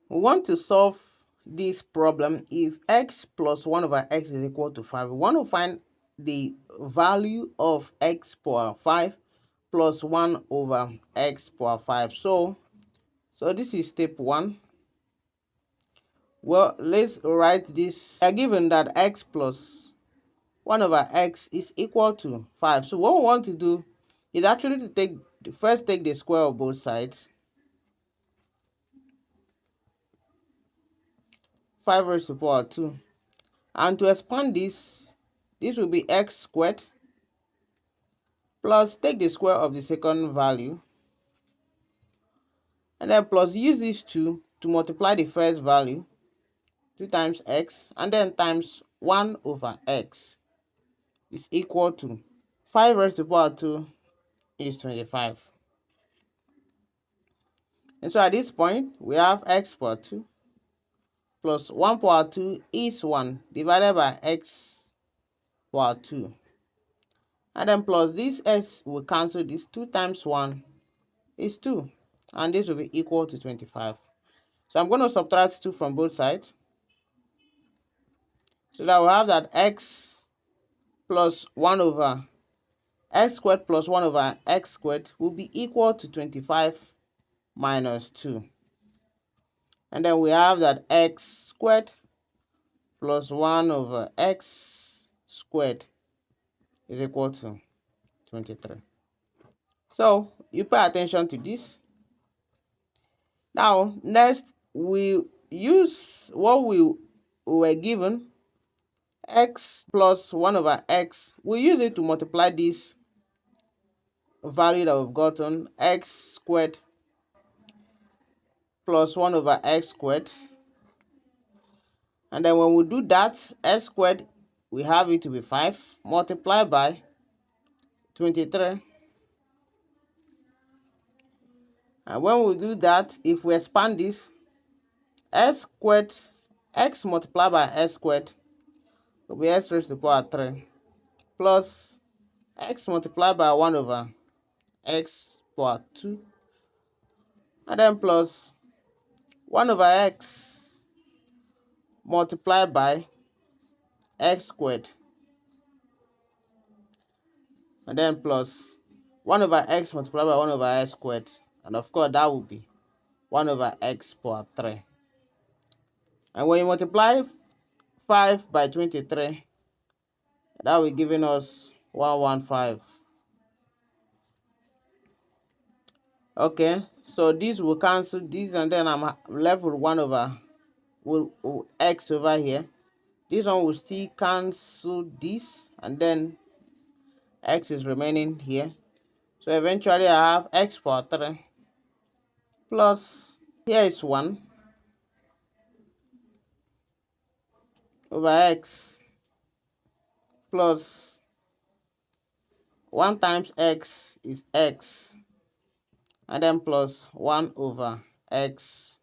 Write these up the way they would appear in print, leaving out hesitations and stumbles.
We want to solve this problem if x plus 1 over x is equal to 5. We want to find the value of x power 5 plus 1 over x power 5. So this is step 1. Well, let's write this. We are given that x plus 1 over x is equal to 5. So what we want to do is actually to first take the square of both sides. 5 raised to the power 2. And to expand this will be x squared plus take the square of the second value, and then plus use these two to multiply the first value, 2 times x, and then times 1 over x is equal to 5 raised to the power 2 is 25. And so at this point, we have x power 2 plus 1 power 2 is 1 divided by x power 2. And then plus this s will cancel this. 2 times 1 is 2. And this will be equal to 25. So I'm going to subtract 2 from both sides. So that we have that x plus 1 over x squared plus 1 over x squared will be equal to 25 minus 2. And then we have that x squared plus 1 over x squared is equal to 23. So you pay attention to this. Now, next we use what we were given, x plus 1 over x. We use it to multiply this value that we've gotten, x squared plus 1 over x squared. And then when we do that, x squared, we have it to be 5 multiplied by 23. And when we do that, if we expand this, x squared, x multiplied by x squared will be x raised to the power 3 plus x multiplied by 1 over x power 2, and then plus 1 over x multiplied by x squared, and then plus 1 over x multiplied by 1 over x squared, and of course that will be 1 over x power 3. And when you multiply 5 by 23, that will be giving us 115. Okay, so this will cancel this, and then I'm left with 1 over with x over here. This one will still cancel this, and then x is remaining here. So eventually I have x power 3 plus, here is 1 over x plus 1 times x is x, and then plus 1 over x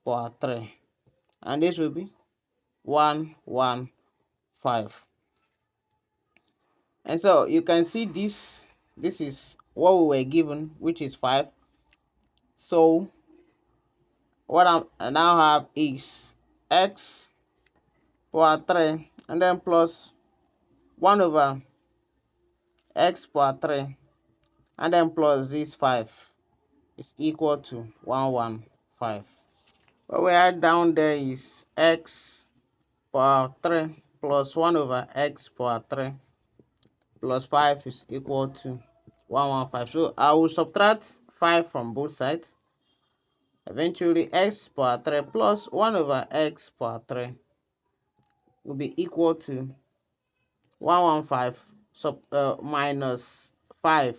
power 3, and this will be 115. And so you can see this is what we were given, which is 5. So what I now have is x power 3, and then plus 1 over x power 3, and then plus this 5 is equal to 115. What we add down there is x power 3 plus 1 over x power 3 plus 5 is equal to 115. So I will subtract 5 from both sides. Eventually x power 3 plus 1 over x power 3 will be equal to 115 minus 5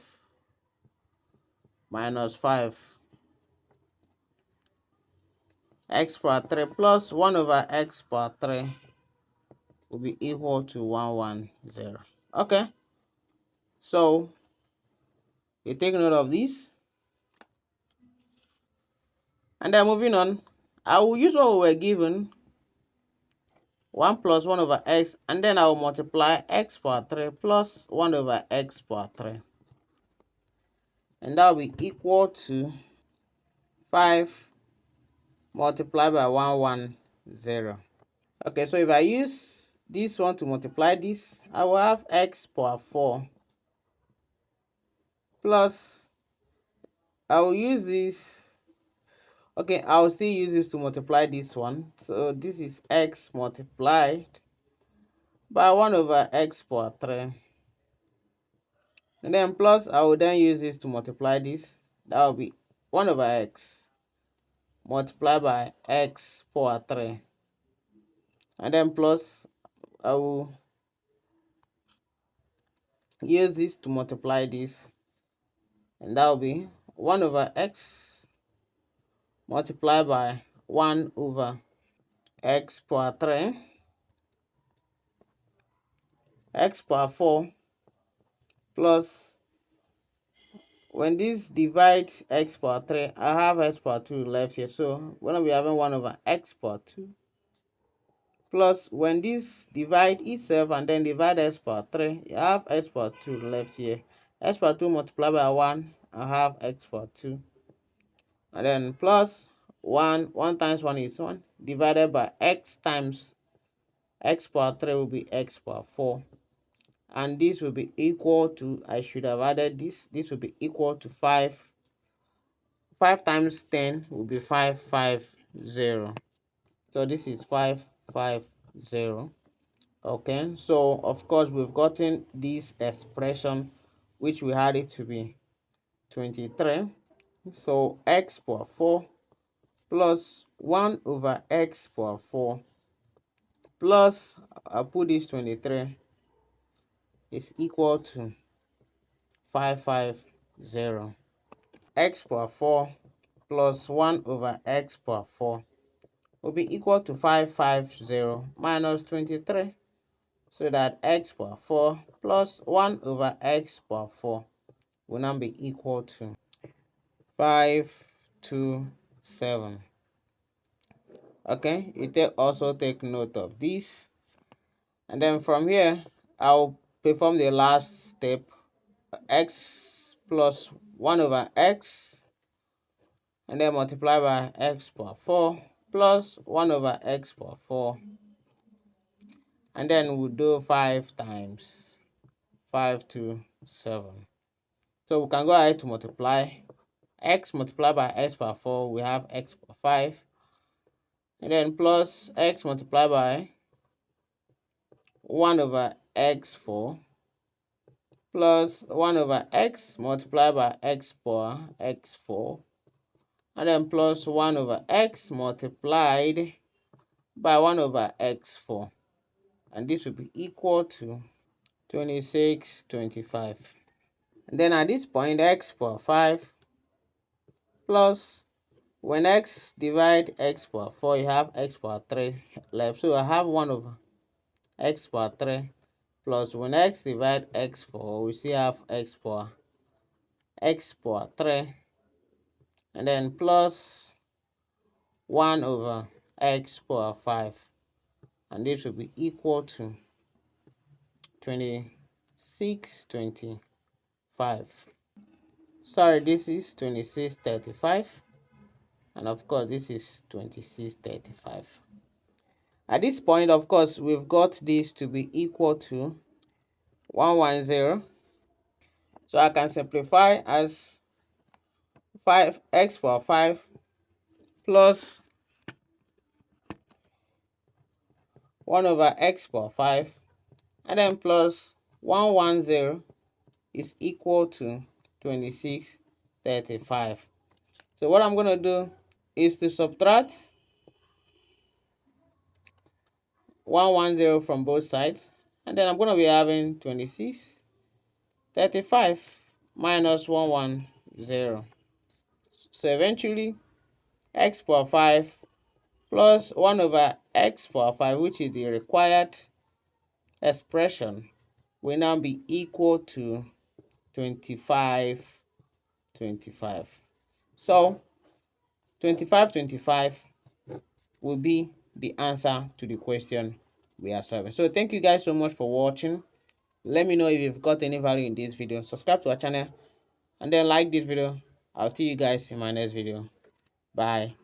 x power 3 plus 1 over x power 3 will be equal to 110. Okay, so you take note of this, and then moving on, I will use what we were given, 1 plus 1 over x, and then I will multiply x power 3 plus 1 over x power 3, and that will be equal to 5 multiply by 110. Okay, so if I use this one to multiply this, I will have x power 4 plus, I will use this. Okay, I will still use this to multiply this one. So this is x multiplied by 1 over x power 3. And then plus, I will then use this to multiply this. That will be 1 over x multiplied by x power 3. And then plus, I will use this to multiply this. And that will be 1 over x multiplied by 1 over x power 3. X power 4 plus, when this divides x power 3, I have x power 2 left here. So we're going to be having 1 over x power 2 plus, when this divide itself and then divide x power 3, you have x power 2 left here. X power 2 multiplied by 1, I have x power 2. And then plus 1 times 1 is 1, divided by x times x power 3 will be x power 4. And this will be equal to, I should have added this will be equal to 5. 5 times 10 will be 550. So this is 550. Okay, so of course we've gotten this expression, which we had it to be 23. So x power 4 plus 1 over x power 4 plus, I'll put this 23 is equal to 550. X power 4 plus 1 over x power 4 will be equal to 550 minus 23. So that x power 4 plus 1 over x power 4 will now be equal to 527. Okay, you also take note of this. And then from here, I'll perform the last step. X plus 1 over x, and then multiply by x power 4 plus 1 over x power 4. And then we'll do 5 times 527. So we can go ahead to multiply. X multiplied by x power 4, we have x power 5. And then plus x multiplied by 1 over x4 plus 1 over x multiplied by x power x4. And then plus 1 over x multiplied by 1 over x4. And this will be equal to 2625. And then at this point, x power 5 plus, when x divide x power 4, you have x power 3 left. So I have 1 over x power 3 plus, when x divide x4, we still have x power 3. And then plus 1 over x power 5. And this will be equal to 2625. Sorry, this is 2635. And of course, this is 2635. At this point, of course, we've got this to be equal to 110. So I can simplify as 5x power 5 plus 1 over x power 5, and then plus 110 is equal to 2635. So what I'm going to do is to subtract 110 from both sides, and then I'm going to be having 2635 minus 110. So eventually, x power 5 plus 1 over x power 5, which is the required expression, will now be equal to 2525. So 2525 will be the answer to the question we are solving. So thank you guys so much for watching. Let me know if you've got any value in this video. Subscribe to our channel and then like this video. I'll see you guys in my next video. Bye.